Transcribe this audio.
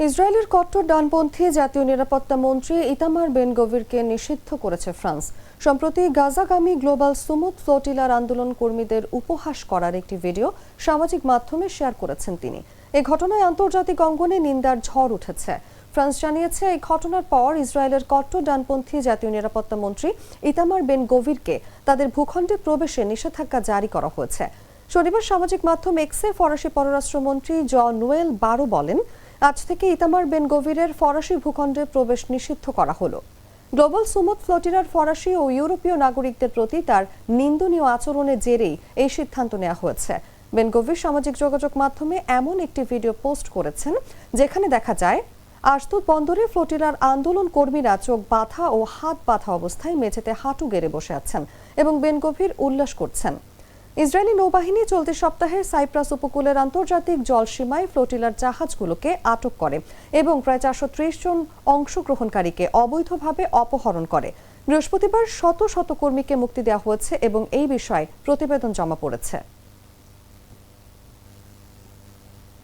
ইসরায়েলের কট্টর ডানপন্থী জাতীয় নিরাপত্তা মন্ত্রী ইতামার বেন গভিরকে নিষিদ্ধ করেছে ফ্রান্স। সম্প্রতি গাজাগামী গ্লোবাল সুমুদ ফ্লোটিলার আন্দোলন কর্মীদের উপহাস করার একটি ভিডিও সামাজিক মাধ্যমে শেয়ার করেছেন তিনি। এই ঘটনায় আন্তর্জাতিক অঙ্গনে নিন্দার ঝড় উঠেছে। ফ্রান্স জানিয়েছে, এই ঘটনার পর ইসরায়েলের কট্টর ডানপন্থী জাতীয় নিরাপত্তা মন্ত্রী ইতামার বেন গভিরকে তাদের ভূখণ্ডে প্রবেশে নিষেধাজ্ঞা জারি করা হয়েছে। শনিবার সামাজিক মাধ্যম এক্সে ফরাসি পররাষ্ট্রমন্ত্রী জন-নোয়েল বারো বলেন, আজ থেকে ইতামার বেন গভিরের ফরাসি ভূখণ্ডে প্রবেশ নিষিদ্ধ করা হলো। গ্লোবাল সুমুদ ফ্লোটিলার ফরাসি ও ইউরোপীয় নাগরিকদের প্রতি তার নিন্দনীয় আচরণের জেরেই এই সিদ্ধান্ত নেওয়া হয়েছে। বেন গভির সামাজিক যোগাযোগ মাধ্যমে এমন একটি ভিডিও পোস্ট করেছেন, যেখানে দেখা যায় আশতুত বন্দরে ফ্লোটিলার আন্দোলন কর্মীরা চোখ বাঁধা ও হাত বাঁধা অবস্থায় মেঝেতে হাঁটু গেড়ে বসে আছেন এবং বেন গভির উল্লাস করছেন। ইসরায়েলি নৌবাহিনী চলতি সপ্তাহে সাইপ্রাস উপকূলের আন্তর্জাতিক জলসীমায় ফ্লোটিলার জাহাজগুলোকে আটক করে এবং প্রায় 430 জন অংশগ্রহণকারীকে অবৈধভাবে অপহরণ করে। বৃহস্পতিবার শত শত কর্মীকে মুক্তি দেওয়া হয়েছে এবং এই বিষয়ে প্রতিবেদন জমা পড়েছে।